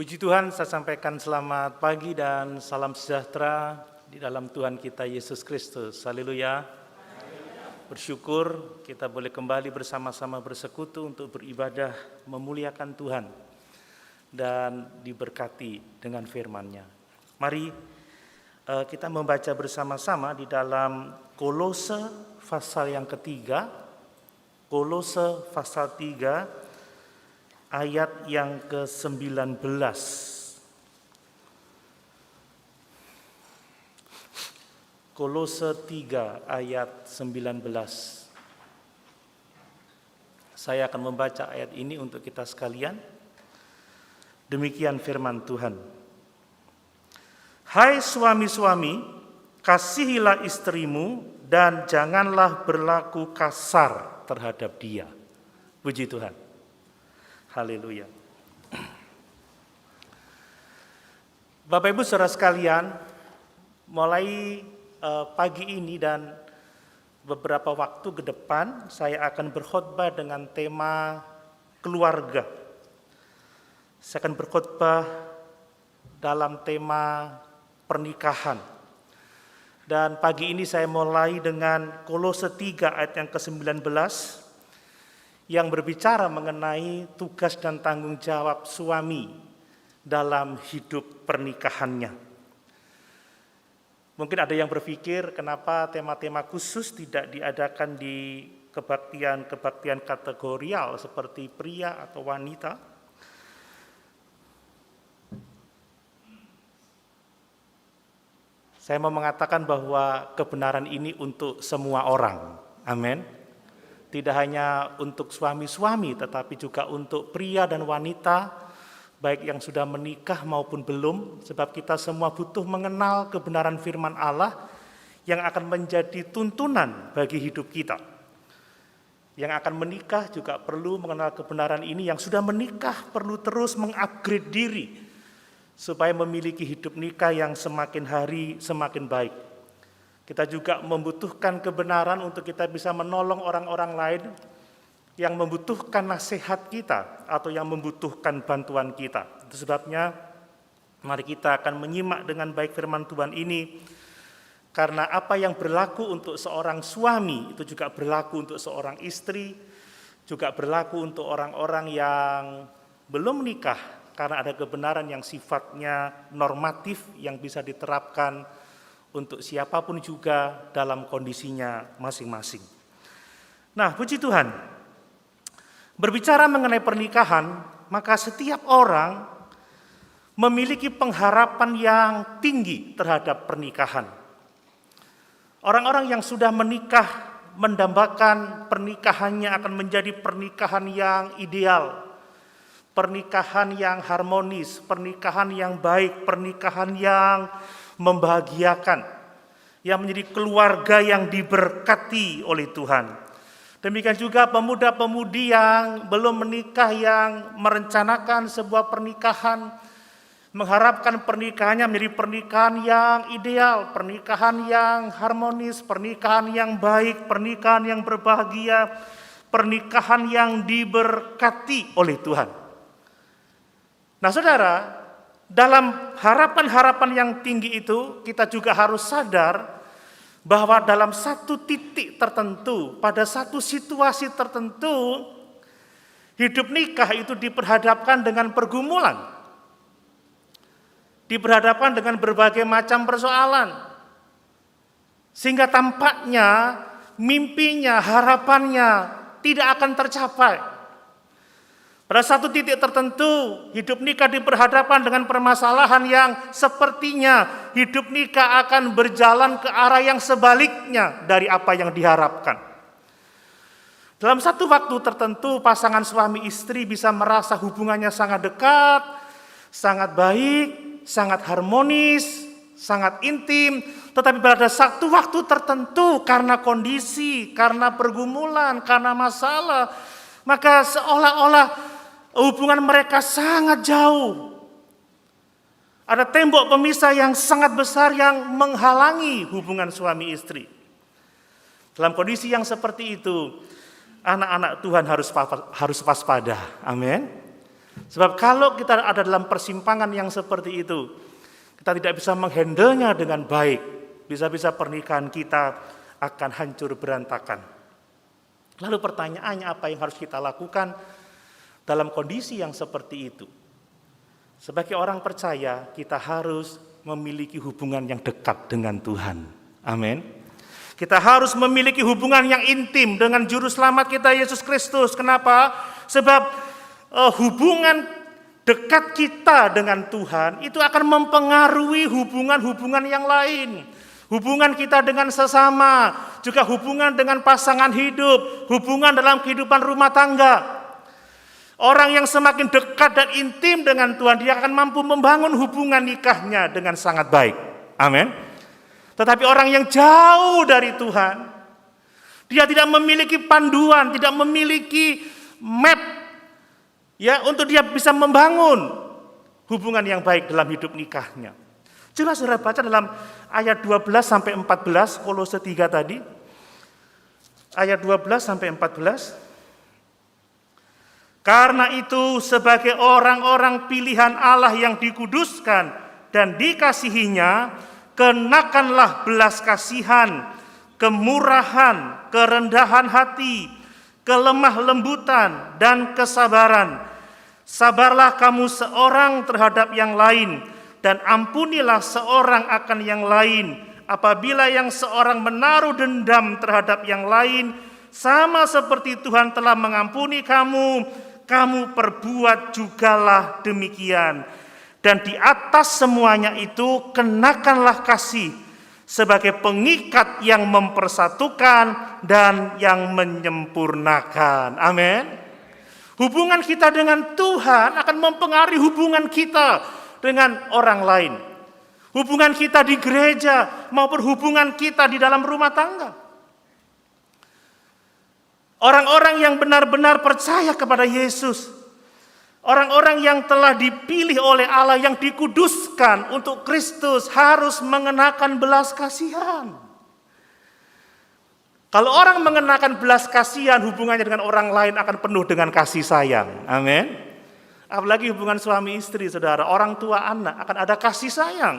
Puji Tuhan, saya sampaikan selamat pagi dan salam sejahtera di dalam Tuhan kita Yesus Kristus. Haleluya. Bersyukur kita boleh kembali bersama-sama bersekutu untuk beribadah, memuliakan Tuhan dan diberkati dengan firman-Nya. Mari kita membaca bersama-sama di dalam Kolose pasal yang ketiga, Kolose pasal 3 ayat yang ke-19. Kolose 3 ayat 19. Saya akan membaca ayat ini untuk kita sekalian. Demikian firman Tuhan. Hai suami-suami, kasihilah istrimu dan janganlah berlaku kasar terhadap dia. Puji Tuhan. Haleluya. Bapak Ibu Saudara sekalian, mulai pagi ini dan beberapa waktu ke depan saya akan berkhotbah dengan tema keluarga. Saya akan berkhotbah dalam tema pernikahan. Dan pagi ini saya mulai dengan Kolose 3 ayat yang ke-19 yang berbicara mengenai tugas dan tanggung jawab suami dalam hidup pernikahannya. Mungkin ada yang berpikir kenapa tema-tema khusus tidak diadakan di kebaktian kategorial seperti pria atau wanita. Saya mau mengatakan bahwa kebenaran ini untuk semua orang. Amin. Tidak hanya untuk suami-suami, tetapi juga untuk pria dan wanita, baik yang sudah menikah maupun belum, sebab kita semua butuh mengenal kebenaran firman Allah yang akan menjadi tuntunan bagi hidup kita. Yang akan menikah juga perlu mengenal kebenaran ini, yang sudah menikah perlu terus mengupgrade diri, supaya memiliki hidup nikah yang semakin hari semakin baik. Kita juga membutuhkan kebenaran untuk kita bisa menolong orang-orang lain yang membutuhkan nasihat kita atau yang membutuhkan bantuan kita. Itu sebabnya mari kita akan menyimak dengan baik firman Tuhan ini, karena apa yang berlaku untuk seorang suami itu juga berlaku untuk seorang istri, juga berlaku untuk orang-orang yang belum menikah, karena ada kebenaran yang sifatnya normatif yang bisa diterapkan untuk siapapun juga dalam kondisinya masing-masing. Nah, puji Tuhan, berbicara mengenai pernikahan, maka setiap orang memiliki pengharapan yang tinggi terhadap pernikahan. Orang-orang yang sudah menikah mendambakan pernikahannya akan menjadi pernikahan yang ideal, pernikahan yang harmonis, pernikahan yang baik, pernikahan yang membahagiakan, yang menjadi keluarga yang diberkati oleh Tuhan. Demikian juga pemuda-pemudi yang belum menikah, yang merencanakan sebuah pernikahan, mengharapkan pernikahannya menjadi pernikahan yang ideal, pernikahan yang harmonis, pernikahan yang baik, pernikahan yang berbahagia, pernikahan yang diberkati oleh Tuhan. Nah, saudara, dalam harapan-harapan yang tinggi itu, kita juga harus sadar bahwa dalam satu titik tertentu, pada satu situasi tertentu, hidup nikah itu diperhadapkan dengan pergumulan, diperhadapkan dengan berbagai macam persoalan, sehingga tampaknya mimpinya, harapannya tidak akan tercapai. Pada satu titik tertentu, hidup nikah diperhadapkan dengan permasalahan yang sepertinya hidup nikah akan berjalan ke arah yang sebaliknya dari apa yang diharapkan. Dalam satu waktu tertentu, pasangan suami istri bisa merasa hubungannya sangat dekat, sangat baik, sangat harmonis, sangat intim. Tetapi pada satu waktu tertentu, karena kondisi, karena pergumulan, karena masalah, maka seolah-olah hubungan mereka sangat jauh. Ada tembok pemisah yang sangat besar yang menghalangi hubungan suami istri. Dalam kondisi yang seperti itu, anak-anak Tuhan harus waspada. Amin. Sebab kalau kita ada dalam persimpangan yang seperti itu, kita tidak bisa menghandlenya dengan baik, bisa-bisa pernikahan kita akan hancur berantakan. Lalu pertanyaannya, apa yang harus kita lakukan dalam kondisi yang seperti itu? Sebagai orang percaya, kita harus memiliki hubungan yang dekat dengan Tuhan. Amin. Kita harus memiliki hubungan yang intim dengan Juru Selamat kita, Yesus Kristus. Kenapa? Sebab hubungan dekat kita dengan Tuhan itu akan mempengaruhi hubungan-hubungan yang lain. Hubungan kita dengan sesama, juga hubungan dengan pasangan hidup, hubungan dalam kehidupan rumah tangga. Orang yang semakin dekat dan intim dengan Tuhan, dia akan mampu membangun hubungan nikahnya dengan sangat baik. Amin. Tetapi orang yang jauh dari Tuhan, dia tidak memiliki panduan, tidak memiliki map, ya, untuk dia bisa membangun hubungan yang baik dalam hidup nikahnya. Coba saudara baca dalam ayat 12 sampai 14 Kolose 3 tadi. Ayat 12 sampai 14. Karena itu sebagai orang-orang pilihan Allah yang dikuduskan dan dikasihinya, kenakanlah belas kasihan, kemurahan, kerendahan hati, kelemah lembutan, dan kesabaran. Sabarlah kamu seorang terhadap yang lain, dan ampunilah seorang akan yang lain. Apabila yang seorang menaruh dendam terhadap yang lain, sama seperti Tuhan telah mengampuni kamu, kamu perbuat jugalah demikian. Dan di atas semuanya itu, kenakanlah kasih sebagai pengikat yang mempersatukan dan yang menyempurnakan. Amin. Hubungan kita dengan Tuhan akan mempengaruhi hubungan kita dengan orang lain. Hubungan kita di gereja maupun hubungan kita di dalam rumah tangga. Orang-orang yang benar-benar percaya kepada Yesus, orang-orang yang telah dipilih oleh Allah, yang dikuduskan untuk Kristus, harus mengenakan belas kasihan. Kalau orang mengenakan belas kasihan, hubungannya dengan orang lain akan penuh dengan kasih sayang. Amin. Apalagi hubungan suami istri, saudara, orang tua anak, akan ada kasih sayang.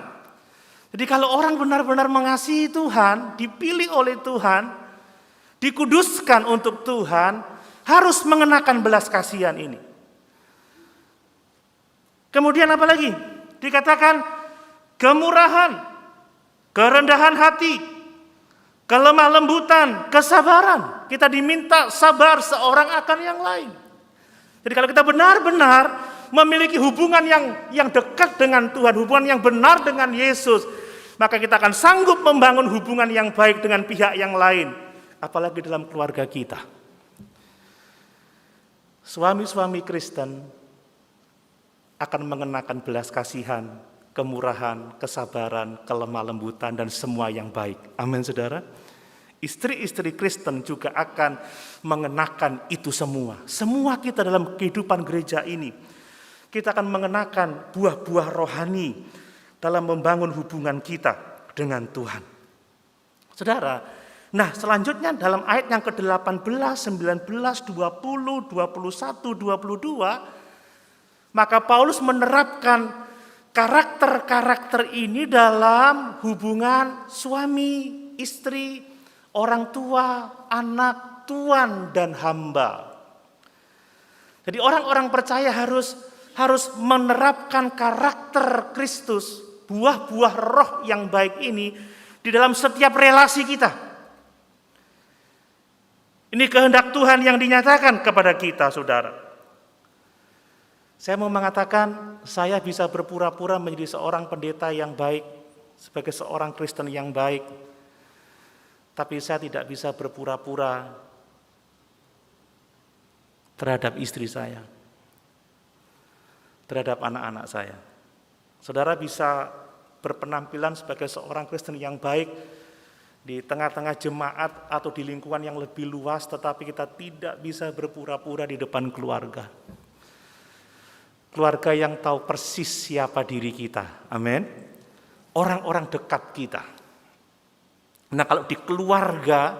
Jadi kalau orang benar-benar mengasihi Tuhan, dipilih oleh Tuhan, dikuduskan untuk Tuhan, harus mengenakan belas kasihan ini. Kemudian apa lagi? Dikatakan kemurahan, kerendahan hati, kelemah lembutan, kesabaran. Kita diminta sabar seorang akan yang lain. Jadi kalau kita benar-benar memiliki hubungan yang dekat dengan Tuhan, hubungan yang benar dengan Yesus, maka kita akan sanggup membangun hubungan yang baik dengan pihak yang lain, apalagi dalam keluarga kita. Suami-suami Kristen akan mengenakan belas kasihan, kemurahan, kesabaran, kelemah lembutan, dan semua yang baik. Amin, saudara. Istri-istri Kristen juga akan mengenakan itu semua. Semua kita dalam kehidupan gereja ini, kita akan mengenakan buah-buah rohani dalam membangun hubungan kita dengan Tuhan. Saudara, nah selanjutnya dalam ayat yang ke-18, 19, 20, 21, 22, maka Paulus menerapkan karakter-karakter ini dalam hubungan suami, istri, orang tua, anak, tuan, dan hamba. Jadi orang-orang percaya harus menerapkan karakter Kristus, buah-buah roh yang baik ini di dalam setiap relasi kita. Ini kehendak Tuhan yang dinyatakan kepada kita, saudara. Saya mau mengatakan, saya bisa berpura-pura menjadi seorang pendeta yang baik, sebagai seorang Kristen yang baik. Tapi saya tidak bisa berpura-pura terhadap istri saya, terhadap anak-anak saya. Saudara bisa berpenampilan sebagai seorang Kristen yang baik di tengah-tengah jemaat atau di lingkungan yang lebih luas, tetapi kita tidak bisa berpura-pura di depan keluarga. Keluarga yang tahu persis siapa diri kita. Amin. Orang-orang dekat kita. Nah, kalau di keluarga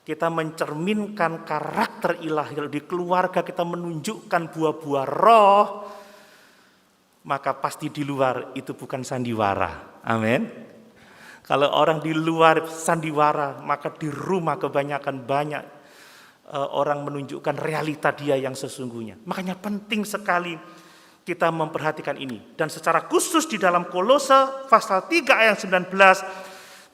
kita mencerminkan karakter ilahi, kalau di keluarga kita menunjukkan buah-buah roh, maka pasti di luar itu bukan sandiwara. Amin. Kalau orang di luar sandiwara, maka di rumah kebanyakan banyak orang menunjukkan realita dia yang sesungguhnya. Makanya penting sekali kita memperhatikan ini. Dan secara khusus di dalam Kolose pasal 3 ayat 19,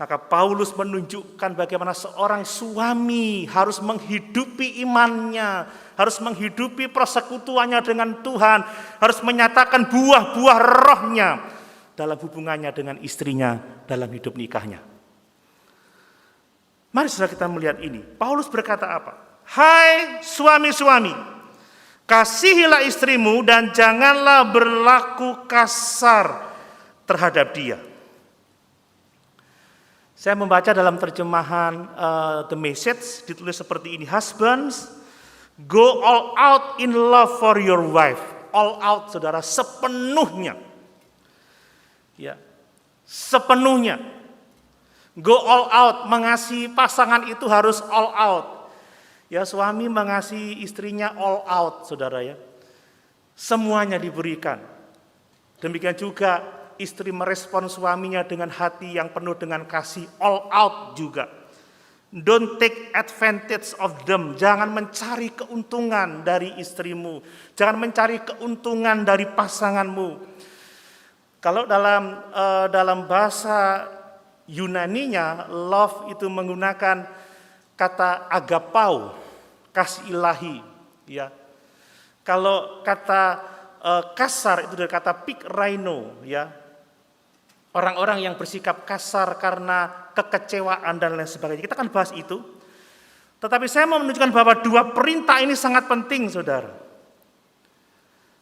maka Paulus menunjukkan bagaimana seorang suami harus menghidupi imannya, harus menghidupi persekutuannya dengan Tuhan, harus menyatakan buah-buah rohnya dalam hubungannya dengan istrinya dalam hidup nikahnya. Mari saudara kita melihat ini. Paulus berkata apa? Hai suami-suami, kasihilah istrimu dan janganlah berlaku kasar terhadap dia. Saya membaca dalam terjemahan The Message, ditulis seperti ini. Husbands, go all out in love for your wife. All out, saudara, sepenuhnya. Ya, sepenuhnya. Go all out, mengasihi pasangan itu harus all out. Ya, suami mengasihi istrinya all out, saudara ya. Semuanya diberikan. Demikian juga istri merespon suaminya dengan hati yang penuh dengan kasih, all out juga. Don't take advantage of them. Jangan mencari keuntungan dari istrimu. Jangan mencari keuntungan dari pasanganmu. Kalau dalam bahasa Yunaninya, love itu menggunakan kata agapau, kasih ilahi. Ya. Kalau kata kasar itu dari kata pikraino, ya. Orang-orang yang bersikap kasar karena kekecewaan dan lain sebagainya. Kita akan bahas itu. Tetapi saya mau menunjukkan bahwa dua perintah ini sangat penting, saudara.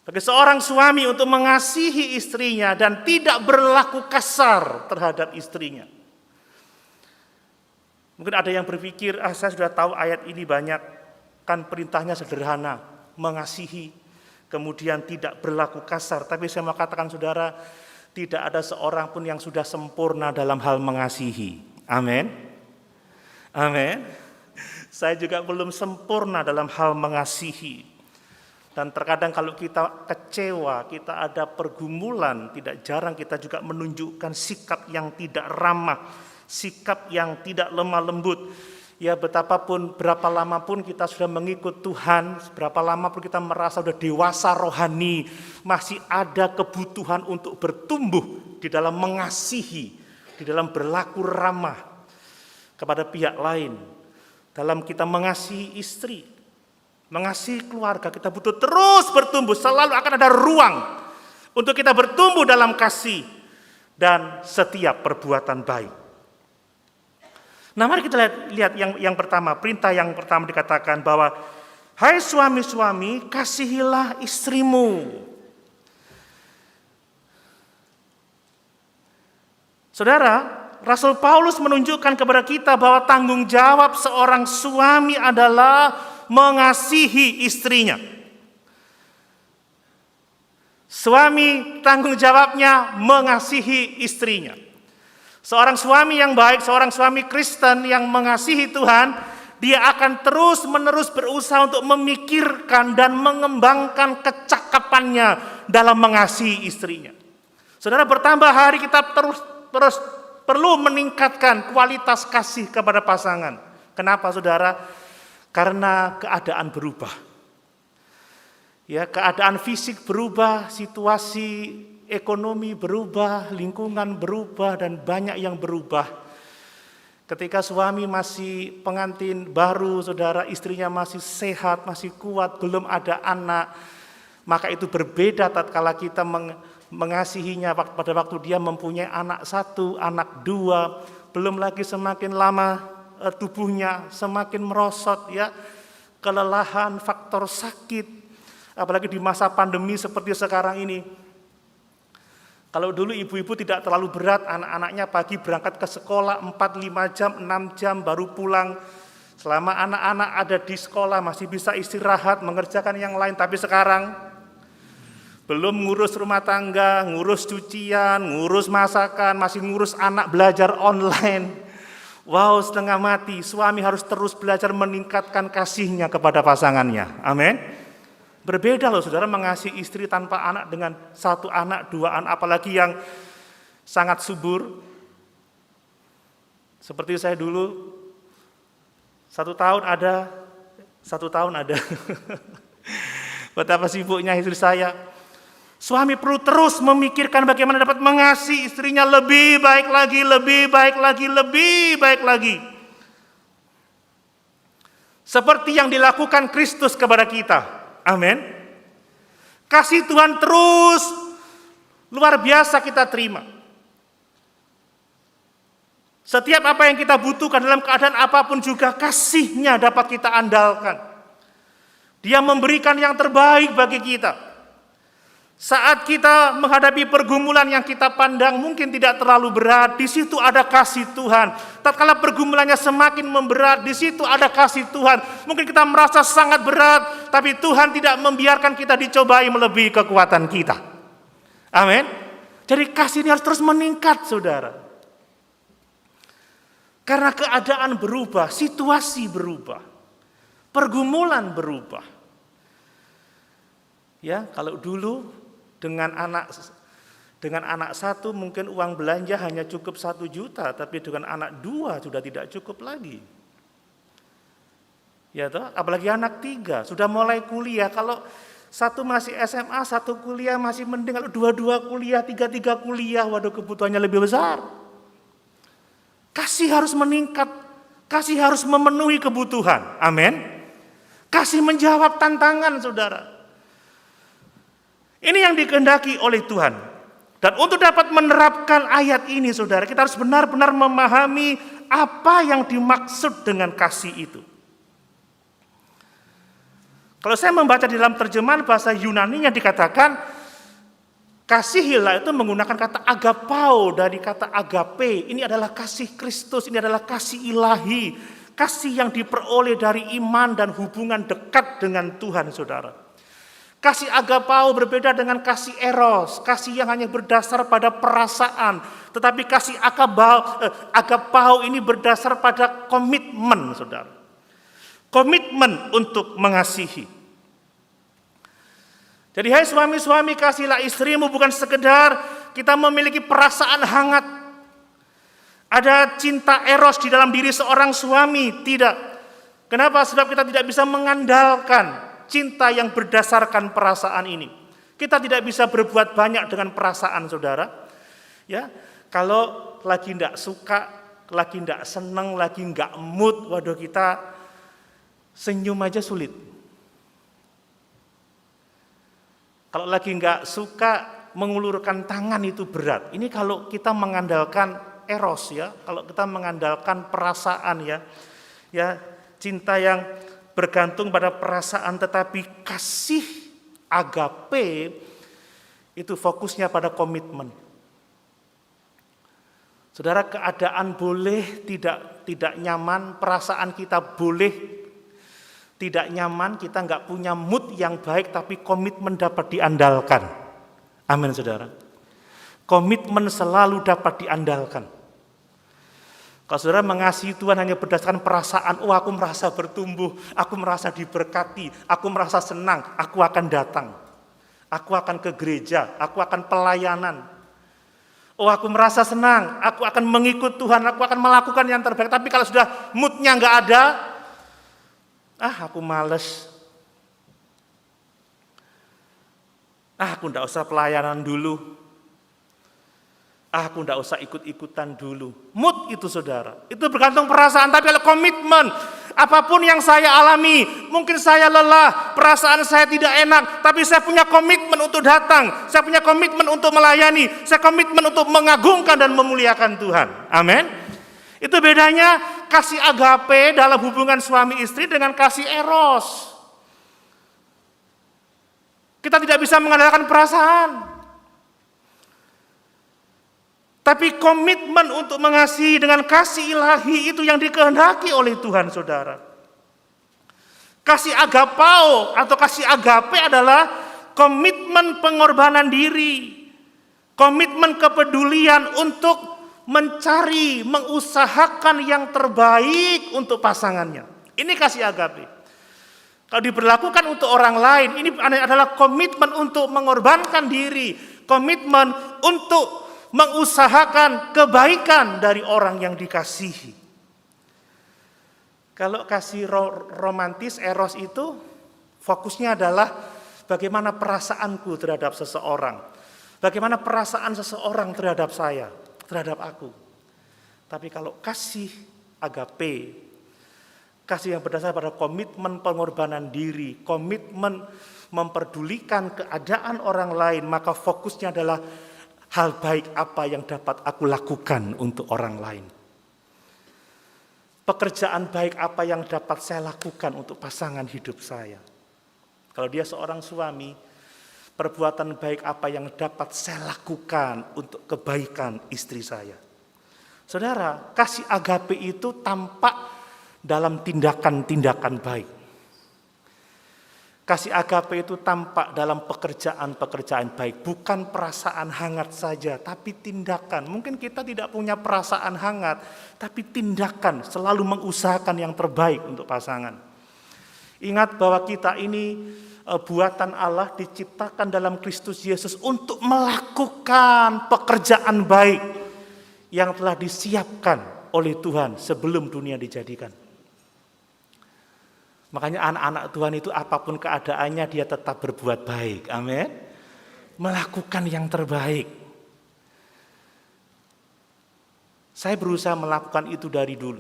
Bagi seorang suami untuk mengasihi istrinya dan tidak berlaku kasar terhadap istrinya. Mungkin ada yang berpikir, saya sudah tahu ayat ini banyak. Kan perintahnya sederhana, mengasihi, kemudian tidak berlaku kasar. Tapi saya mau katakan, saudara, tidak ada seorang pun yang sudah sempurna dalam hal mengasihi. Amin. Amin. Saya juga belum sempurna dalam hal mengasihi. Dan terkadang kalau kita kecewa, kita ada pergumulan, tidak jarang kita juga menunjukkan sikap yang tidak ramah, sikap yang tidak lemah lembut. Ya, betapapun, berapa lama pun kita sudah mengikut Tuhan, berapa lama pun kita merasa sudah dewasa rohani, masih ada kebutuhan untuk bertumbuh di dalam mengasihi, di dalam berlaku ramah kepada pihak lain. Dalam kita mengasihi istri, mengasihi keluarga, kita butuh terus bertumbuh, selalu akan ada ruang untuk kita bertumbuh dalam kasih dan setiap perbuatan baik. Nah, mari kita lihat yang pertama, perintah yang pertama dikatakan bahwa hai suami-suami, kasihilah istrimu. Saudara, Rasul Paulus menunjukkan kepada kita bahwa tanggung jawab seorang suami adalah mengasihi istrinya. Suami tanggung jawabnya mengasihi istrinya. Seorang suami yang baik, seorang suami Kristen yang mengasihi Tuhan, dia akan terus-menerus berusaha untuk memikirkan dan mengembangkan kecakapannya dalam mengasihi istrinya. Saudara, bertambah hari kita terus perlu meningkatkan kualitas kasih kepada pasangan. Kenapa, saudara? Karena keadaan berubah. Ya, keadaan fisik berubah, situasi ekonomi berubah, lingkungan berubah, dan banyak yang berubah. Ketika suami masih pengantin baru, saudara, istrinya masih sehat, masih kuat, belum ada anak, maka itu berbeda tatkala kita mengasihinya pada waktu dia mempunyai anak satu, anak dua, belum lagi semakin lama tubuhnya semakin merosot, ya, kelelahan, faktor sakit, apalagi di masa pandemi seperti sekarang ini. Kalau dulu ibu-ibu tidak terlalu berat, anak-anaknya pagi berangkat ke sekolah 4-5 jam, 6 jam baru pulang. Selama anak-anak ada di sekolah masih bisa istirahat, mengerjakan yang lain. Tapi sekarang belum ngurus rumah tangga, ngurus cucian, ngurus masakan, masih ngurus anak belajar online. Wow, setengah mati. Suami harus terus belajar meningkatkan kasihnya kepada pasangannya. Amin. Berbeda loh saudara mengasihi istri tanpa anak dengan 1 anak, 2 anak, apalagi yang sangat subur. Seperti saya dulu, 1 tahun ada. Betapa sibuknya istri saya. Suami perlu terus memikirkan bagaimana dapat mengasihi istrinya lebih baik lagi, lebih baik lagi, lebih baik lagi. Seperti yang dilakukan Kristus kepada kita. Amin. Kasih Tuhan terus luar biasa kita terima. Setiap apa yang kita butuhkan dalam keadaan apapun juga kasih-Nya dapat kita andalkan. Dia memberikan yang terbaik bagi kita. Saat kita menghadapi pergumulan yang kita pandang mungkin tidak terlalu berat, di situ ada kasih Tuhan. Tatkala pergumulannya semakin memberat, di situ ada kasih Tuhan. Mungkin kita merasa sangat berat, tapi Tuhan tidak membiarkan kita dicobai melebihi kekuatan kita. Amin. Jadi kasih ini harus terus meningkat, saudara. Karena keadaan berubah, situasi berubah, pergumulan berubah. Ya, kalau dulu dengan anak 1 mungkin uang belanja hanya cukup 1 juta, tapi dengan anak 2 sudah tidak cukup lagi. Ya toh, apalagi anak 3 sudah mulai kuliah. Kalau 1 masih SMA, 1 kuliah masih mending. Kalau 2 kuliah, 3 kuliah, waduh kebutuhannya lebih besar. Kasih harus meningkat, kasih harus memenuhi kebutuhan. Amin. Kasih menjawab tantangan, saudara. Ini yang dikehendaki oleh Tuhan. Dan untuk dapat menerapkan ayat ini, saudara, kita harus benar-benar memahami apa yang dimaksud dengan kasih itu. Kalau saya membaca di dalam terjemahan bahasa Yunani-nya dikatakan, kasihilah itu menggunakan kata agapao dari kata agape. Ini adalah kasih Kristus, ini adalah kasih ilahi. Kasih yang diperoleh dari iman dan hubungan dekat dengan Tuhan, saudara. Kasih agapao berbeda dengan kasih eros, kasih yang hanya berdasar pada perasaan. Tetapi kasih agapao ini berdasar pada komitmen, saudara. Komitmen untuk mengasihi. Jadi hai suami-suami, kasihlah istrimu bukan sekedar kita memiliki perasaan hangat. Ada cinta eros di dalam diri seorang suami, tidak. Kenapa? Sebab kita tidak bisa mengandalkan cinta yang berdasarkan perasaan ini. Kita tidak bisa berbuat banyak dengan perasaan, saudara. Ya, kalau lagi tidak suka, lagi tidak senang, lagi nggak mood, waduh kita senyum aja sulit. Kalau lagi nggak suka, mengulurkan tangan itu berat. Ini kalau kita mengandalkan eros, ya, kalau kita mengandalkan perasaan, ya, cinta yang bergantung pada perasaan, tetapi kasih agape itu fokusnya pada komitmen. Saudara, keadaan boleh tidak nyaman, perasaan kita boleh tidak nyaman, kita nggak punya mood yang baik, tapi komitmen dapat diandalkan. Amin, saudara. Komitmen selalu dapat diandalkan. Kalau saudara mengasihi Tuhan hanya berdasarkan perasaan, oh aku merasa bertumbuh, aku merasa diberkati, aku merasa senang, aku akan datang. Aku akan ke gereja, aku akan pelayanan. Oh aku merasa senang, aku akan mengikut Tuhan, aku akan melakukan yang terbaik. Tapi kalau sudah moodnya nggak ada, aku males. Aku nggak usah pelayanan dulu. Aku tidak usah ikut-ikutan dulu. Mood itu, saudara. Itu bergantung perasaan, tapi kalau komitmen. Apapun yang saya alami, mungkin saya lelah, perasaan saya tidak enak, tapi saya punya komitmen untuk datang. Saya punya komitmen untuk melayani. Saya komitmen untuk mengagungkan dan memuliakan Tuhan. Amin. Itu bedanya kasih agape dalam hubungan suami istri dengan kasih eros. Kita tidak bisa mengandalkan perasaan. Tapi komitmen untuk mengasihi dengan kasih ilahi itu yang dikehendaki oleh Tuhan, saudara. Kasih agapao atau kasih agape adalah komitmen pengorbanan diri. Komitmen kepedulian untuk mencari, mengusahakan yang terbaik untuk pasangannya. Ini kasih agape. Kalau diberlakukan untuk orang lain, ini adalah komitmen untuk mengorbankan diri, komitmen untuk mengusahakan kebaikan dari orang yang dikasihi. Kalau kasih romantis, eros itu fokusnya adalah bagaimana perasaanku terhadap seseorang, bagaimana perasaan seseorang terhadap saya, terhadap aku. Tapi kalau kasih agape, kasih yang berdasar pada komitmen pengorbanan diri, komitmen memperdulikan keadaan orang lain, maka fokusnya adalah hal baik apa yang dapat aku lakukan untuk orang lain. Pekerjaan baik apa yang dapat saya lakukan untuk pasangan hidup saya. Kalau dia seorang suami, perbuatan baik apa yang dapat saya lakukan untuk kebaikan istri saya. Saudara, kasih agape itu tampak dalam tindakan-tindakan baik. Kasih agape itu tampak dalam pekerjaan-pekerjaan baik, bukan perasaan hangat saja, tapi tindakan. Mungkin kita tidak punya perasaan hangat, tapi tindakan selalu mengusahakan yang terbaik untuk pasangan. Ingat bahwa kita ini buatan Allah, diciptakan dalam Kristus Yesus untuk melakukan pekerjaan baik yang telah disiapkan oleh Tuhan sebelum dunia dijadikan. Makanya anak-anak Tuhan itu apapun keadaannya dia tetap berbuat baik. Amin. Melakukan yang terbaik. Saya berusaha melakukan itu dari dulu.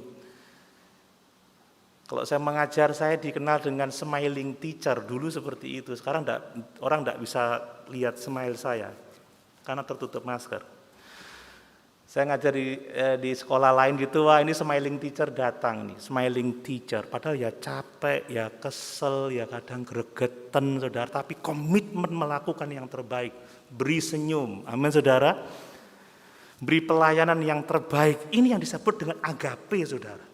Kalau saya mengajar, saya dikenal dengan smiling teacher. Dulu seperti itu. Sekarang orang tidak bisa lihat smile saya karena tertutup masker. Saya ngajar di sekolah lain gitu, wah ini smiling teacher datang nih, smiling teacher. Padahal ya capek, ya kesel, ya kadang gregetan saudara, tapi komitmen melakukan yang terbaik. Beri senyum, amin saudara. Beri pelayanan yang terbaik, ini yang disebut dengan agape saudara.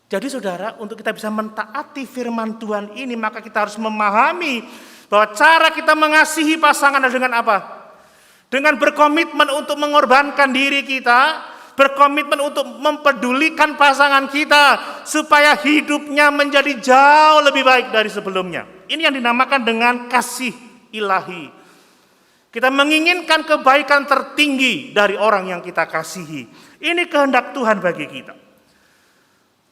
Jadi saudara, untuk kita bisa mentaati firman Tuhan ini, maka kita harus memahami bahwa cara kita mengasihi pasangan adalah dengan apa? Dengan berkomitmen untuk mengorbankan diri kita, berkomitmen untuk mempedulikan pasangan kita, supaya hidupnya menjadi jauh lebih baik dari sebelumnya. Ini yang dinamakan dengan kasih ilahi. Kita menginginkan kebaikan tertinggi dari orang yang kita kasihi. Ini kehendak Tuhan bagi kita.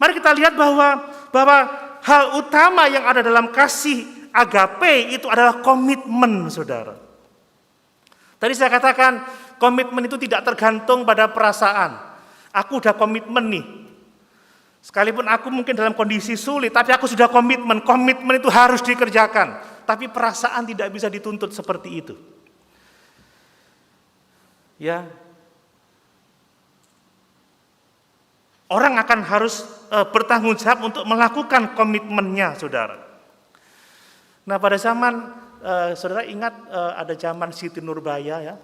Mari kita lihat bahwa hal utama yang ada dalam kasih agape itu adalah komitmen, saudara. Tadi saya katakan komitmen itu tidak tergantung pada perasaan. Aku udah komitmen nih. Sekalipun aku mungkin dalam kondisi sulit, tapi aku sudah komitmen. Komitmen itu harus dikerjakan. Tapi perasaan tidak bisa dituntut seperti itu. Ya. Orang akan harus bertanggung jawab untuk melakukan komitmennya, saudara. Nah, pada zaman saudara ingat ada zaman Siti Nurbaya ya.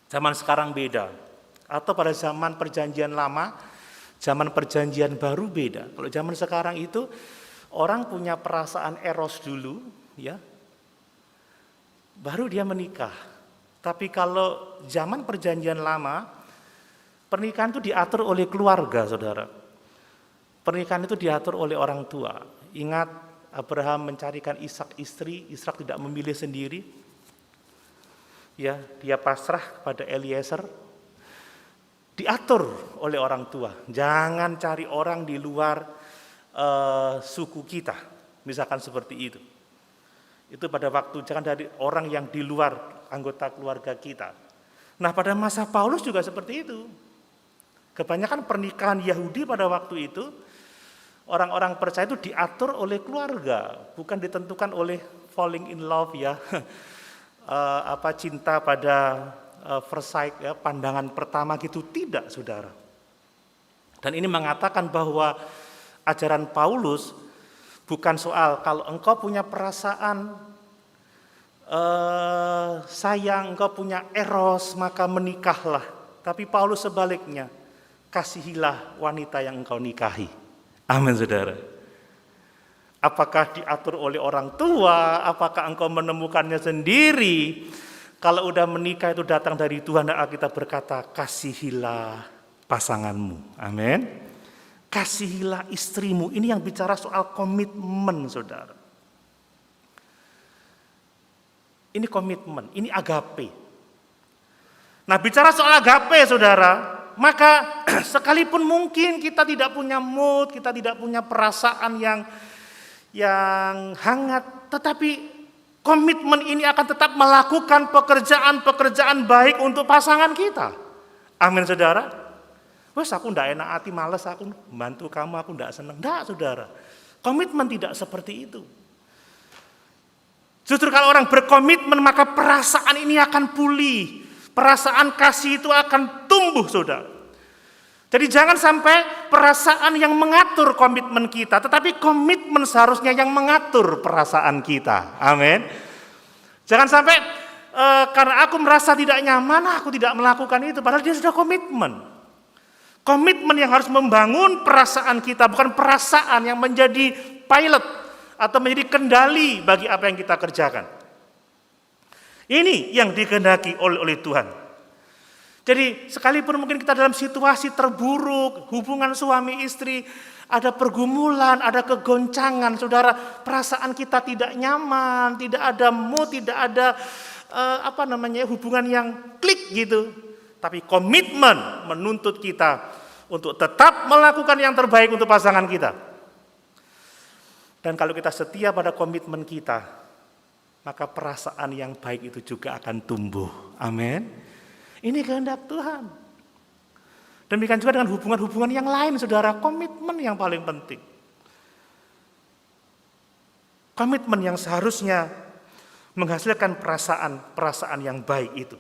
Zaman sekarang beda. Atau pada zaman perjanjian lama, zaman perjanjian baru beda. Kalau zaman sekarang itu orang punya perasaan eros dulu ya. Baru dia menikah. Tapi kalau zaman perjanjian lama, pernikahan itu diatur oleh keluarga, saudara. Pernikahan itu diatur oleh orang tua. Ingat Abraham mencarikan Ishak istri, Ishak tidak memilih sendiri. Ya, dia pasrah kepada Eliezer. Diatur oleh orang tua. Jangan cari orang di luar suku kita, misalkan seperti itu. Itu pada waktu jangan dari orang yang di luar anggota keluarga kita. Nah, pada masa Paulus juga seperti itu. Kebanyakan pernikahan Yahudi pada waktu itu orang-orang percaya itu diatur oleh keluarga, bukan ditentukan oleh falling in love ya, cinta pada first sight ya, pandangan pertama gitu, tidak saudara. Dan ini mengatakan bahwa ajaran Paulus bukan soal kalau engkau punya perasaan sayang, engkau punya eros maka menikahlah. Tapi Paulus sebaliknya, kasihilah wanita yang engkau nikahi. Amin saudara. Apakah diatur oleh orang tua, apakah engkau menemukannya sendiri, Kalau udah menikah itu datang dari Tuhan, dan Alkitab berkata, kasihilah pasanganmu. Amin. Kasihilah istrimu. Ini yang bicara soal komitmen, saudara. Ini komitmen, ini agape. Nah, bicara soal agape, saudara, maka sekalipun mungkin kita tidak punya mood, kita tidak punya perasaan yang hangat, tetapi komitmen ini akan tetap melakukan pekerjaan-pekerjaan baik untuk pasangan kita. Amin, saudara. Wes aku ndak enak hati, males aku bantu kamu, aku ndak senang. Ndak, saudara. Komitmen tidak seperti itu. Justru kalau orang berkomitmen, maka perasaan ini akan pulih. Perasaan kasih itu akan tumbuh, saudara. Jadi jangan sampai perasaan yang mengatur komitmen kita, tetapi komitmen seharusnya yang mengatur perasaan kita. Amin. Jangan sampai karena aku merasa tidak nyaman, aku tidak melakukan itu, padahal dia sudah komitmen. Komitmen yang harus membangun perasaan kita, bukan perasaan yang menjadi pilot atau menjadi kendali bagi apa yang kita kerjakan. Ini yang dikehendaki oleh Tuhan. Jadi sekalipun mungkin kita dalam situasi terburuk, hubungan suami istri, ada pergumulan, ada kegoncangan, saudara, perasaan kita tidak nyaman, tidak ada mood, tidak ada hubungan yang klik gitu. Tapi komitmen menuntut kita untuk tetap melakukan yang terbaik untuk pasangan kita. Dan kalau kita setia pada komitmen kita, maka perasaan yang baik itu juga akan tumbuh. Amin. Ini kehendak Tuhan. Demikian juga dengan hubungan-hubungan yang lain, saudara. Komitmen yang paling penting. Komitmen yang seharusnya menghasilkan perasaan yang baik itu.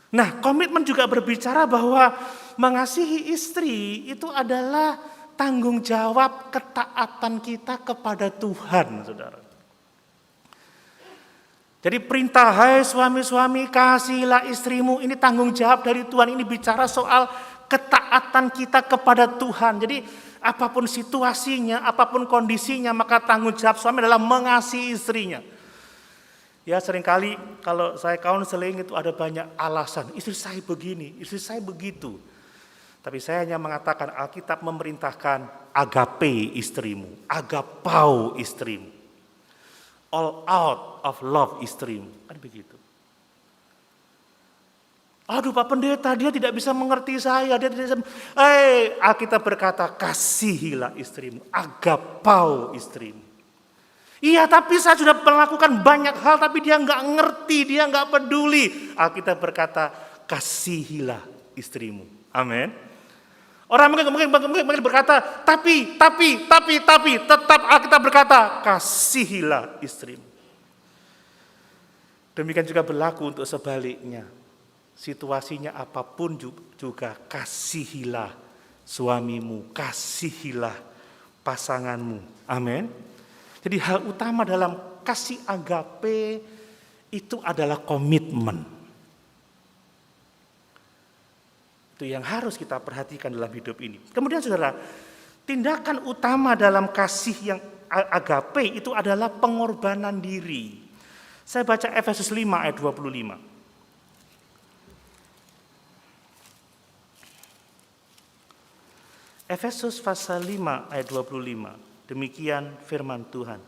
Nah, komitmen juga berbicara bahwa mengasihi istri itu adalah tanggung jawab ketaatan kita kepada Tuhan, saudara. Jadi perintah, hai suami-suami, kasihilah istrimu, ini tanggung jawab dari Tuhan. Ini bicara soal ketaatan kita kepada Tuhan. Jadi apapun situasinya, apapun kondisinya, maka tanggung jawab suami adalah mengasihi istrinya. Ya, seringkali kalau saya counseling itu ada banyak alasan, istri saya begini, istri saya begitu. Tapi saya hanya mengatakan Alkitab memerintahkan agape istrimu, agapau istrimu. All out of love istrimu, kan begitu. Aduh Pak Pendeta, dia tidak bisa mengerti saya, dia tidak bisa. Alkitab berkata, kasihilah istrimu, agapau istrimu. Iya, tapi saya sudah melakukan banyak hal, tapi dia nggak ngerti, dia nggak peduli. Alkitab berkata, kasihilah istrimu. Amin. Orang mungkin berkata, tapi, tetap Alkitab berkata, kasihilah istrimu. Demikian juga berlaku untuk sebaliknya. Situasinya apapun juga kasihilah suamimu, kasihilah pasanganmu. Amin. Jadi hal utama dalam kasih agape itu adalah komitmen. Itu yang harus kita perhatikan dalam hidup ini. Kemudian saudara, tindakan utama dalam kasih yang agape itu adalah pengorbanan diri. Saya baca Efesus 5 ayat 25. Efesus pasal 5 ayat 25. Demikian firman Tuhan.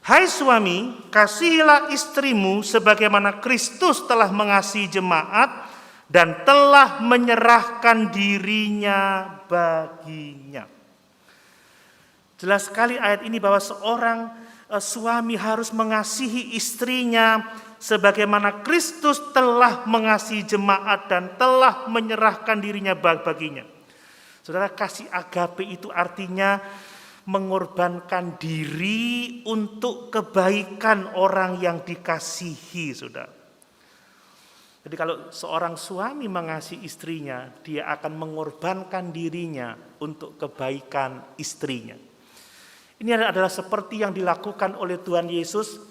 Hai suami, kasihilah istrimu sebagaimana Kristus telah mengasihi jemaat dan telah menyerahkan dirinya baginya. Jelas sekali ayat ini bahwa seorang suami harus mengasihi istrinya sebagaimana Kristus telah mengasihi jemaat dan telah menyerahkan dirinya baginya. Saudara, kasih agape itu artinya mengorbankan diri untuk kebaikan orang yang dikasihi, saudara. Jadi kalau seorang suami mengasihi istrinya, dia akan mengorbankan dirinya untuk kebaikan istrinya. Ini adalah seperti yang dilakukan oleh Tuhan Yesus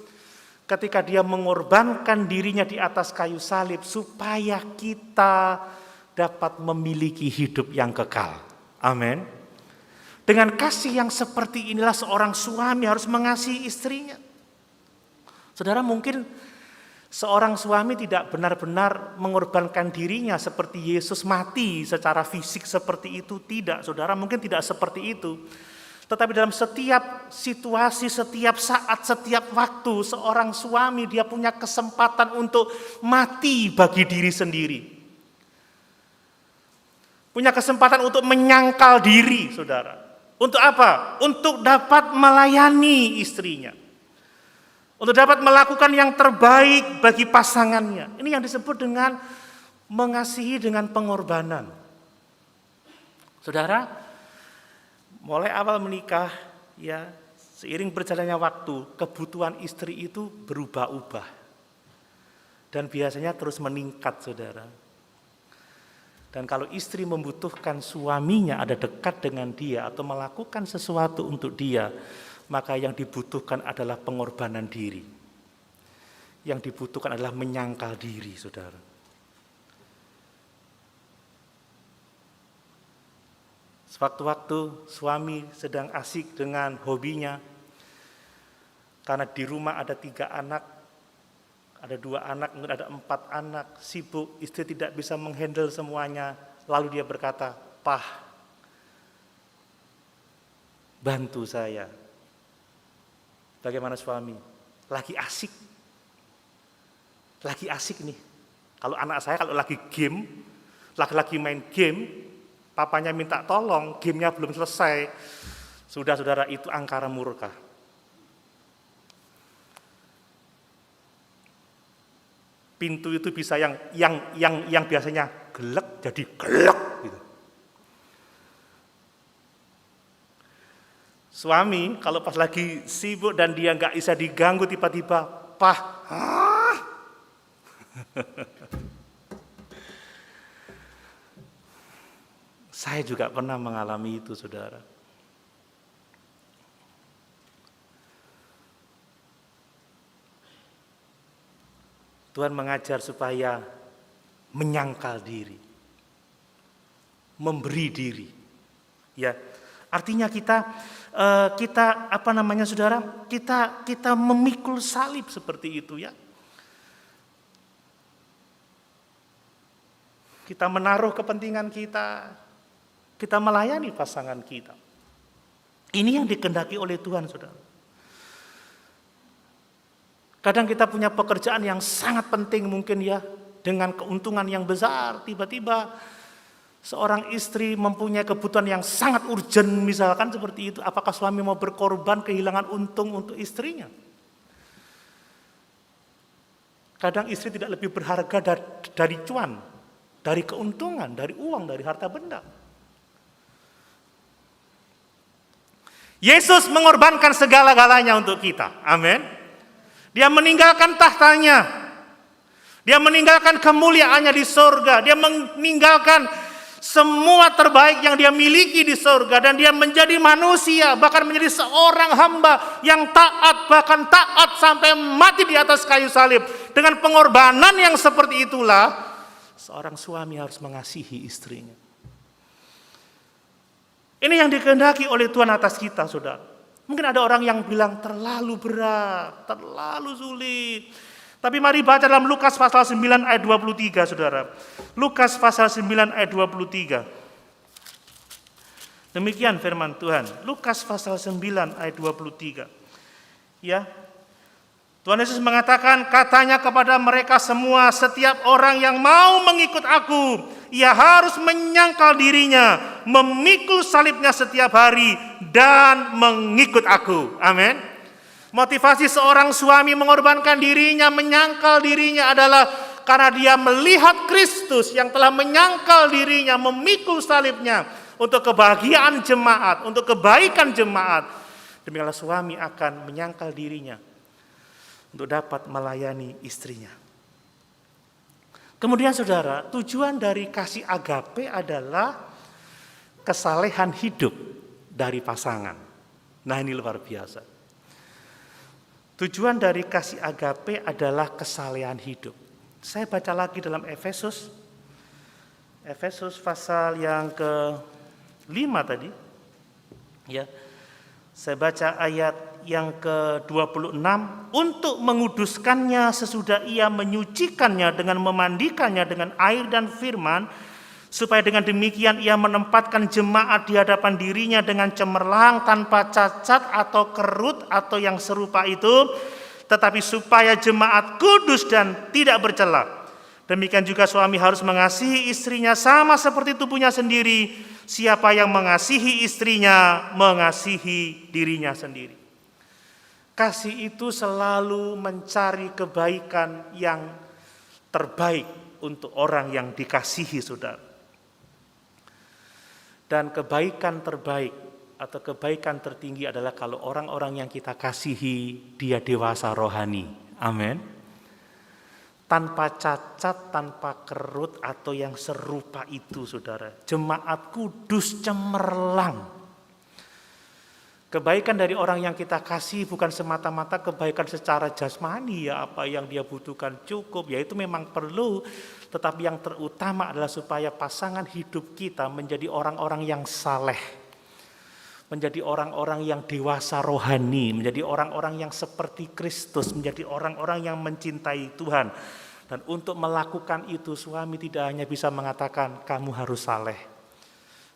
ketika dia mengorbankan dirinya di atas kayu salib supaya kita dapat memiliki hidup yang kekal. Amin. Dengan kasih yang seperti inilah seorang suami harus mengasihi istrinya. Saudara, mungkin Seorang suami tidak benar-benar mengorbankan dirinya seperti Yesus mati secara fisik seperti itu, tidak, saudara, mungkin tidak seperti itu. Tetapi dalam setiap situasi, setiap saat, setiap waktu, seorang suami dia punya kesempatan untuk mati bagi diri sendiri. Punya kesempatan untuk menyangkal diri, saudara. Untuk apa? Untuk dapat melayani istrinya. Untuk dapat melakukan yang terbaik bagi pasangannya. Ini yang disebut dengan mengasihi dengan pengorbanan. Saudara, mulai awal menikah, ya, seiring berjalannya waktu, kebutuhan istri itu berubah-ubah. Dan biasanya terus meningkat, saudara. Dan kalau istri membutuhkan suaminya ada dekat dengan dia atau melakukan sesuatu untuk dia, maka yang dibutuhkan adalah pengorbanan diri. Yang dibutuhkan adalah menyangkal diri, saudara. Sewaktu-waktu suami sedang asik dengan hobinya, karena di rumah ada 3 anak, ada 2 anak, mungkin ada 4 anak, sibuk, istri tidak bisa menghandle semuanya, lalu dia berkata, "Pah, bantu saya." Bagaimana suami? Lagi asik nih. Kalau anak saya kalau lagi game, lagi main game, papanya minta tolong, gamenya belum selesai. Sudah, saudara, itu angkara murka. Pintu itu bisa yang biasanya gelek jadi gelek gitu. Suami kalau pas lagi sibuk dan dia nggak bisa diganggu tiba-tiba, "Pah, Saya juga pernah mengalami itu, saudara. Tuhan mengajar supaya menyangkal diri, memberi diri. Ya, artinya kita saudara, kita memikul salib seperti itu, ya. Kita menaruh kepentingan kita melayani pasangan kita. Ini yang dikehendaki oleh Tuhan, saudara. Kadang kita punya pekerjaan yang sangat penting mungkin, ya, dengan keuntungan yang besar, tiba-tiba seorang istri mempunyai kebutuhan yang sangat urgent, misalkan seperti itu. Apakah suami mau berkorban kehilangan untung untuk istrinya? Kadang istri tidak lebih berharga dari cuan, dari keuntungan, dari uang, dari harta benda. Yesus mengorbankan segala-galanya untuk kita. Amin. Dia meninggalkan tahtanya. Dia meninggalkan kemuliaannya di sorga. Dia meninggalkan semua terbaik yang dia miliki di sorga. Dan dia menjadi manusia, bahkan menjadi seorang hamba yang taat, bahkan taat sampai mati di atas kayu salib. Dengan pengorbanan yang seperti itulah, seorang suami harus mengasihi istrinya. Ini yang dikehendaki oleh Tuhan atas kita, saudara. Mungkin ada orang yang bilang terlalu berat, terlalu sulit. Tapi mari baca dalam Lukas pasal 9 ayat 23, saudara. Lukas pasal 9 ayat 23. Demikian firman Tuhan. Lukas pasal 9 ayat 23. Ya. Tuhan Yesus mengatakan, katanya kepada mereka semua, setiap orang yang mau mengikut aku, ia harus menyangkal dirinya, memikul salibnya setiap hari, dan mengikut aku. Amin. Motivasi seorang suami mengorbankan dirinya, menyangkal dirinya adalah karena dia melihat Kristus yang telah menyangkal dirinya, memikul salibnya untuk kebahagiaan jemaat, untuk kebaikan jemaat. Demikianlah suami akan menyangkal dirinya untuk dapat melayani istrinya. Kemudian saudara, tujuan dari kasih agape adalah kesalehan hidup dari pasangan. Nah, ini luar biasa. Tujuan dari kasih agape adalah kesalehan hidup. Saya baca lagi dalam Efesus pasal yang ke-5 tadi. Ya. Saya baca ayat yang ke-26, untuk menguduskannya sesudah ia menyucikannya dengan memandikannya dengan air dan firman, supaya dengan demikian ia menempatkan jemaat di hadapan dirinya dengan cemerlang, tanpa cacat atau kerut atau yang serupa itu, tetapi supaya jemaat kudus dan tidak bercela. Demikian juga suami harus mengasihi istrinya sama seperti tubuhnya sendiri. Siapa yang mengasihi istrinya, mengasihi dirinya sendiri. Kasih itu selalu mencari kebaikan yang terbaik untuk orang yang dikasihi, saudara. Dan kebaikan terbaik atau kebaikan tertinggi adalah kalau orang-orang yang kita kasihi, dia dewasa rohani. Amin. Tanpa cacat, tanpa kerut atau yang serupa itu, saudara. Jemaat kudus cemerlang. Kebaikan dari orang yang kita kasih bukan semata-mata kebaikan secara jasmani, ya apa yang dia butuhkan cukup, ya itu memang perlu. Tetapi yang terutama adalah supaya pasangan hidup kita menjadi orang-orang yang saleh. Menjadi orang-orang yang dewasa rohani, menjadi orang-orang yang seperti Kristus, menjadi orang-orang yang mencintai Tuhan. Dan untuk melakukan itu, suami tidak hanya bisa mengatakan, kamu harus saleh,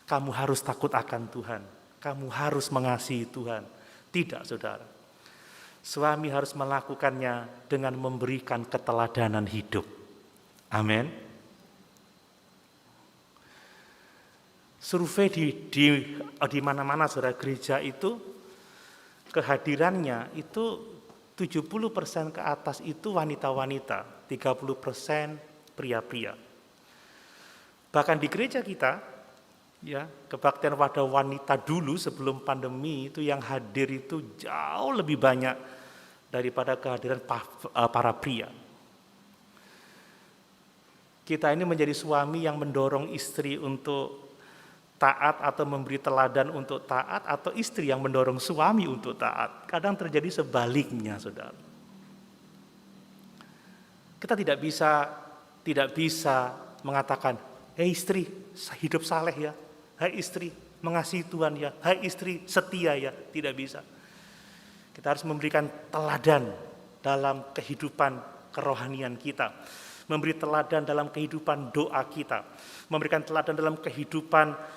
kamu harus takut akan Tuhan, kamu harus mengasihi Tuhan. Tidak, saudara. Suami harus melakukannya dengan memberikan keteladanan hidup. Amin. Survei di mana-mana, saudara, gereja itu kehadirannya itu 70% ke atas itu wanita-wanita, 30% pria-pria. Bahkan di gereja kita, ya, kebaktian pada wanita dulu sebelum pandemi itu yang hadir itu jauh lebih banyak daripada kehadiran para pria. Kita ini menjadi suami yang mendorong istri untuk taat atau memberi teladan untuk taat, atau istri yang mendorong suami untuk taat. Kadang terjadi sebaliknya, saudara. Kita tidak bisa mengatakan, hei istri, hidup saleh ya. Hai istri, mengasihi Tuhan ya. Hai istri, setia ya. Tidak bisa. Kita harus memberikan teladan dalam kehidupan kerohanian kita. Memberi teladan dalam kehidupan doa kita. Memberikan teladan dalam kehidupan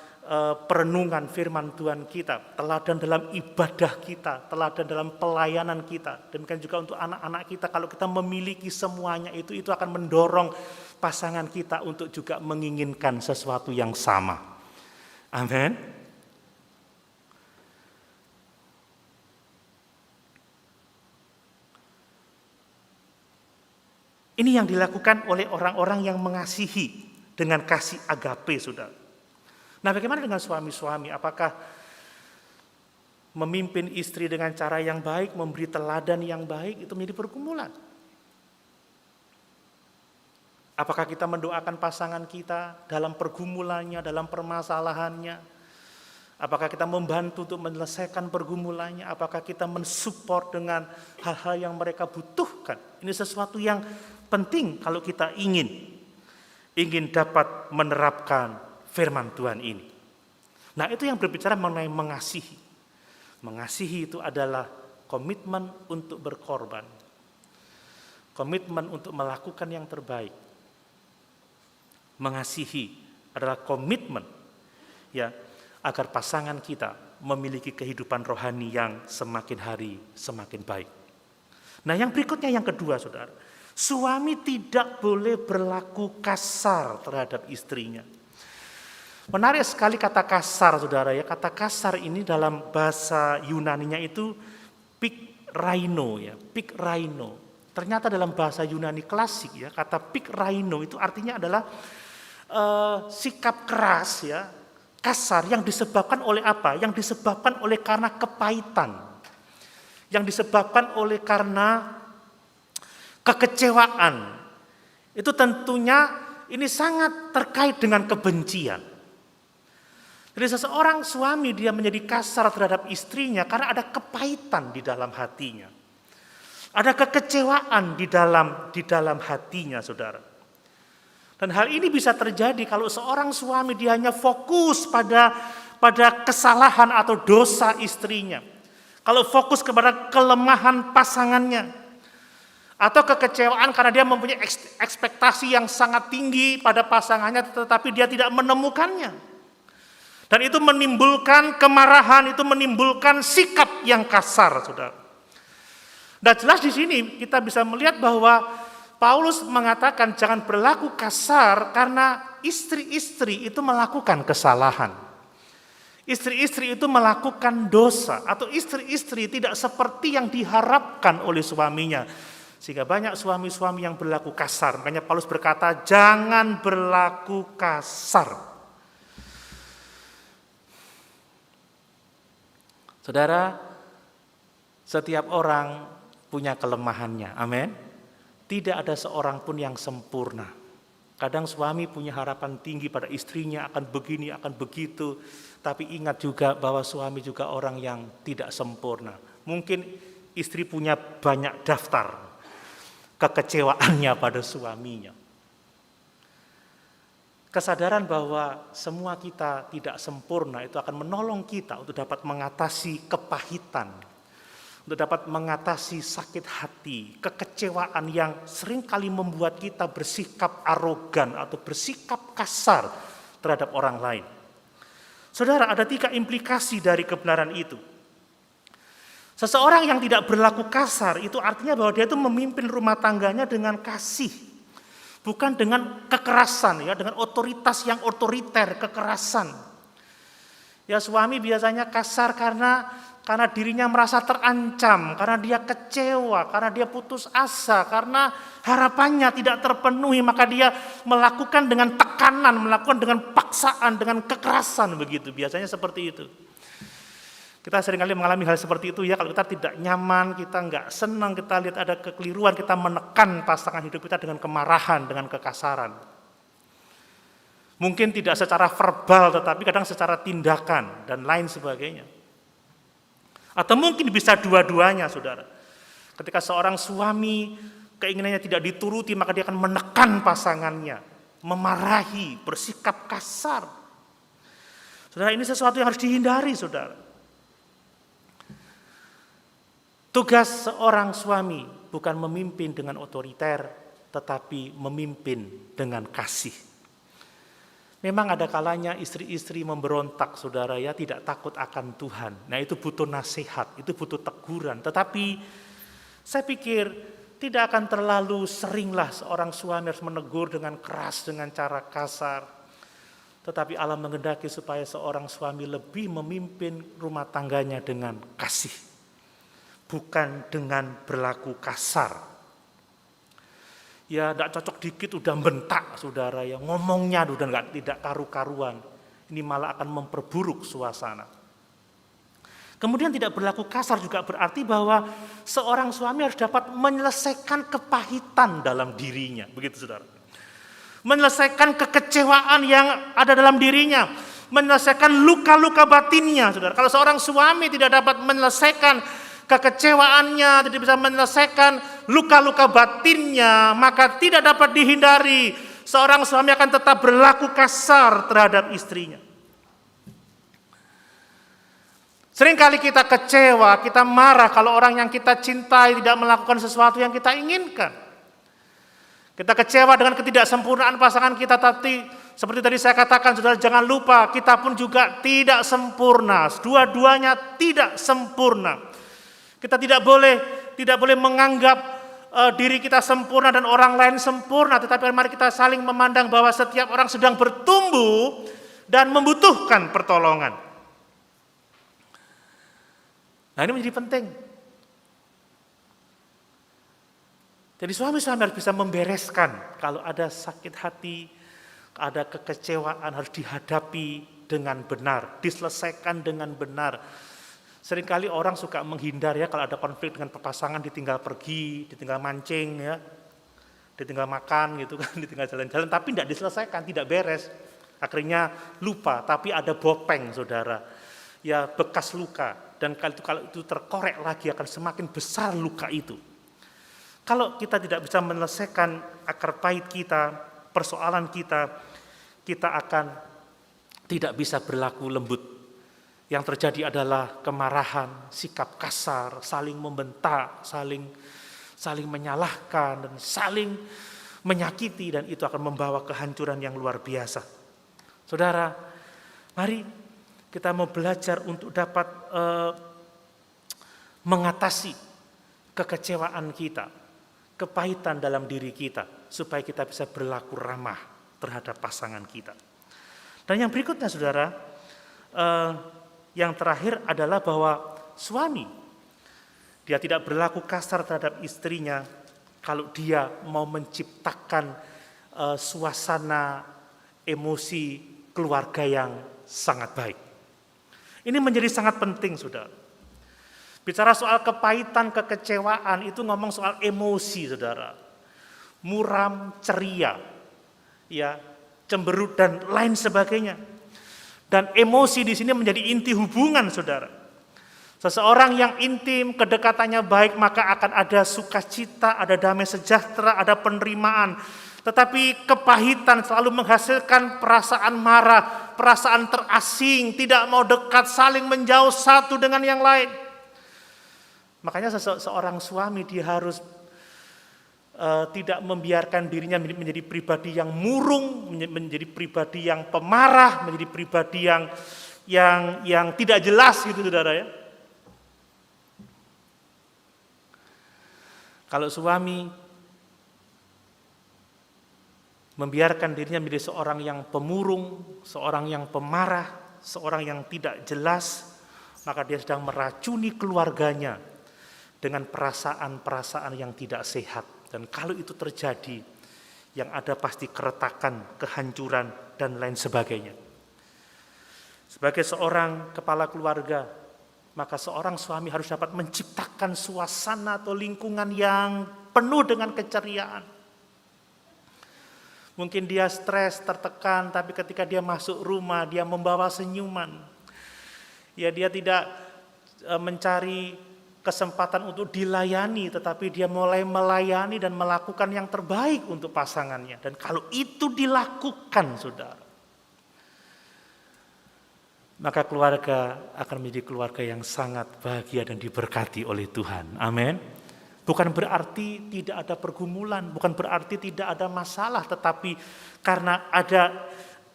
perenungan firman Tuhan kita, teladan dalam ibadah kita, teladan dalam pelayanan kita. Demikian juga untuk anak-anak kita, kalau kita memiliki semuanya itu akan mendorong pasangan kita untuk juga menginginkan sesuatu yang sama. Amin. Ini yang dilakukan oleh orang-orang yang mengasihi dengan kasih agape, saudara. Nah, bagaimana dengan suami-suami? Apakah memimpin istri dengan cara yang baik, memberi teladan yang baik, itu menjadi pergumulan? Apakah kita mendoakan pasangan kita dalam pergumulannya, dalam permasalahannya? Apakah kita membantu untuk menyelesaikan pergumulannya? Apakah kita mensupport dengan hal-hal yang mereka butuhkan? Ini sesuatu yang penting kalau kita ingin dapat menerapkan firman Tuhan ini. Nah, itu yang berbicara mengenai mengasihi. Mengasihi itu adalah komitmen untuk berkorban. Komitmen untuk melakukan yang terbaik. Mengasihi adalah komitmen ya agar pasangan kita memiliki kehidupan rohani yang semakin hari semakin baik. Nah, yang berikutnya yang kedua, saudara. Suami tidak boleh berlaku kasar terhadap istrinya. Menarik sekali kata kasar, saudara ya. Kata kasar ini dalam bahasa Yunaninya itu pikraino ya, pikraino. Ternyata dalam bahasa Yunani klasik ya, kata pikraino itu artinya adalah sikap keras ya, kasar yang disebabkan oleh apa? Yang disebabkan oleh karena kepahitan. Yang disebabkan oleh karena kekecewaan. Itu tentunya ini sangat terkait dengan kebencian. Jadi seseorang suami dia menjadi kasar terhadap istrinya karena ada kepahitan di dalam hatinya. Ada kekecewaan di dalam hatinya, saudara. Dan hal ini bisa terjadi kalau seorang suami dia hanya fokus pada kesalahan atau dosa istrinya. Kalau fokus kepada kelemahan pasangannya, atau kekecewaan karena dia mempunyai ekspektasi yang sangat tinggi pada pasangannya tetapi dia tidak menemukannya. Dan itu menimbulkan kemarahan, itu menimbulkan sikap yang kasar, Saudara. Dan jelas di sini kita bisa melihat bahwa Paulus mengatakan jangan berlaku kasar karena istri-istri itu melakukan kesalahan. Istri-istri itu melakukan dosa atau istri-istri tidak seperti yang diharapkan oleh suaminya. Sehingga banyak suami-suami yang berlaku kasar. Makanya Paulus berkata jangan berlaku kasar. Saudara, setiap orang punya kelemahannya. Amin. Tidak ada seorang pun yang sempurna. Kadang suami punya harapan tinggi pada istrinya akan begini, akan begitu. Tapi ingat juga bahwa suami juga orang yang tidak sempurna. Mungkin istri punya banyak daftar kekecewaannya pada suaminya. Kesadaran bahwa semua kita tidak sempurna itu akan menolong kita untuk dapat mengatasi kepahitan, untuk dapat mengatasi sakit hati, kekecewaan yang seringkali membuat kita bersikap arogan atau bersikap kasar terhadap orang lain. Saudara, ada 3 implikasi dari kebenaran itu. Seseorang yang tidak berlaku kasar itu artinya bahwa dia itu memimpin rumah tangganya dengan kasih. Bukan dengan kekerasan, ya, dengan otoritas yang otoriter, kekerasan. Ya, suami biasanya kasar karena dirinya merasa terancam, karena dia kecewa, karena dia putus asa, karena harapannya tidak terpenuhi, maka dia melakukan dengan tekanan, melakukan dengan paksaan, dengan kekerasan begitu. Biasanya seperti itu. Kita seringkali mengalami hal seperti itu ya, kalau kita tidak nyaman, kita nggak senang, kita lihat ada kekeliruan, kita menekan pasangan hidup kita dengan kemarahan, dengan kekasaran. Mungkin tidak secara verbal, tetapi kadang secara tindakan dan lain sebagainya. Atau mungkin bisa dua-duanya, saudara. Ketika seorang suami keinginannya tidak dituruti, maka dia akan menekan pasangannya, memarahi, bersikap kasar. Saudara, ini sesuatu yang harus dihindari, saudara. Tugas seorang suami bukan memimpin dengan otoriter, tetapi memimpin dengan kasih. Memang ada kalanya istri-istri memberontak, saudara ya, tidak takut akan Tuhan. Nah, itu butuh nasihat, itu butuh teguran. Tetapi saya pikir tidak akan terlalu seringlah seorang suami harus menegur dengan keras, dengan cara kasar. Tetapi Allah menghendaki supaya seorang suami lebih memimpin rumah tangganya dengan kasih. Bukan dengan berlaku kasar. Ya, tidak cocok dikit udah bentak, saudara ya, ngomongnya udah tidak karu-karuan. Ini malah akan memperburuk suasana. Kemudian tidak berlaku kasar juga berarti bahwa seorang suami harus dapat menyelesaikan kepahitan dalam dirinya, begitu saudara. Menyelesaikan kekecewaan yang ada dalam dirinya, menyelesaikan luka-luka batinnya, saudara. Kalau seorang suami tidak dapat menyelesaikan kekecewaannya, tidak bisa menyelesaikan luka-luka batinnya, maka tidak dapat dihindari seorang suami akan tetap berlaku kasar terhadap istrinya. Seringkali kita kecewa, kita marah kalau orang yang kita cintai tidak melakukan sesuatu yang kita inginkan. Kita kecewa dengan ketidaksempurnaan pasangan kita, tapi seperti tadi saya katakan, saudara, jangan lupa kita pun juga tidak sempurna. Dua-duanya tidak sempurna. Kita tidak boleh menganggap diri kita sempurna dan orang lain sempurna, tetapi mari kita saling memandang bahwa setiap orang sedang bertumbuh dan membutuhkan pertolongan. Nah, ini menjadi penting. Jadi suami-suami harus bisa membereskan kalau ada sakit hati, ada kekecewaan harus dihadapi dengan benar, diselesaikan dengan benar. Seringkali orang suka menghindar ya kalau ada konflik dengan pasangan, ditinggal pergi, ditinggal mancing ya, ditinggal makan gitu kan, ditinggal jalan-jalan, tapi tidak diselesaikan, tidak beres. Akhirnya lupa, tapi ada bopeng, saudara. Ya, bekas luka, dan kalau itu terkorek lagi akan semakin besar luka itu. Kalau kita tidak bisa menyelesaikan akar pahit kita, persoalan kita akan tidak bisa berlaku lembut. Yang terjadi adalah kemarahan, sikap kasar, saling membentak, saling menyalahkan, dan saling menyakiti, dan itu akan membawa kehancuran yang luar biasa. Saudara, mari kita mau belajar untuk dapat mengatasi kekecewaan kita, kepahitan dalam diri kita, supaya kita bisa berlaku ramah terhadap pasangan kita. Dan yang berikutnya, saudara, yang terakhir adalah bahwa suami, dia tidak berlaku kasar terhadap istrinya kalau dia mau menciptakan suasana emosi keluarga yang sangat baik. Ini menjadi sangat penting, saudara. Bicara soal kepahitan, kekecewaan, itu ngomong soal emosi, saudara. Muram, ceria, ya, cemberut, dan lain sebagainya. Dan emosi di sini menjadi inti hubungan, saudara. Seseorang yang intim, kedekatannya baik, maka akan ada sukacita, ada damai sejahtera, ada penerimaan. Tetapi kepahitan selalu menghasilkan perasaan marah, perasaan terasing, tidak mau dekat, saling menjauh satu dengan yang lain. Makanya seorang suami dia harus tidak membiarkan dirinya menjadi pribadi yang murung, menjadi pribadi yang pemarah, menjadi pribadi yang tidak jelas gitu, saudara ya. Kalau suami membiarkan dirinya menjadi seorang yang pemurung, seorang yang pemarah, seorang yang tidak jelas, maka dia sedang meracuni keluarganya dengan perasaan-perasaan yang tidak sehat. Dan kalau itu terjadi, yang ada pasti keretakan, kehancuran, dan lain sebagainya. Sebagai seorang kepala keluarga, maka seorang suami harus dapat menciptakan suasana atau lingkungan yang penuh dengan keceriaan. Mungkin dia stres, tertekan, tapi ketika dia masuk rumah, dia membawa senyuman. Ya, dia tidak mencari kesempatan untuk dilayani, tetapi dia mulai melayani dan melakukan yang terbaik untuk pasangannya. Dan kalau itu dilakukan, saudara, maka keluarga akan menjadi keluarga yang sangat bahagia dan diberkati oleh Tuhan. Amin. Bukan berarti tidak ada pergumulan, bukan berarti tidak ada masalah, tetapi karena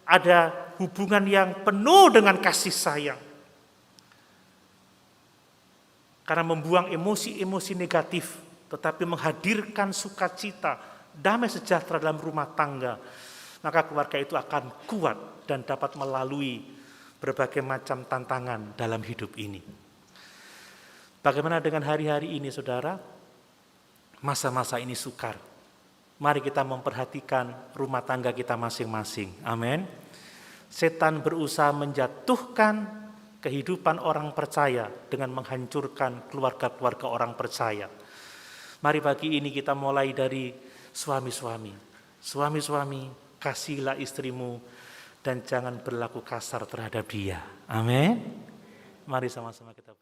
ada hubungan yang penuh dengan kasih sayang. Karena membuang emosi-emosi negatif, tetapi menghadirkan sukacita, damai sejahtera dalam rumah tangga, maka keluarga itu akan kuat dan dapat melalui berbagai macam tantangan dalam hidup ini. Bagaimana dengan hari-hari ini, saudara? Masa-masa ini sukar. Mari kita memperhatikan rumah tangga kita masing-masing. Amin. Setan berusaha menjatuhkan kehidupan orang percaya dengan menghancurkan keluarga-keluarga orang percaya. Mari pagi ini kita mulai dari suami-suami. Suami-suami, kasihilah istrimu dan jangan berlaku kasar terhadap dia. Amin. Mari sama-sama kita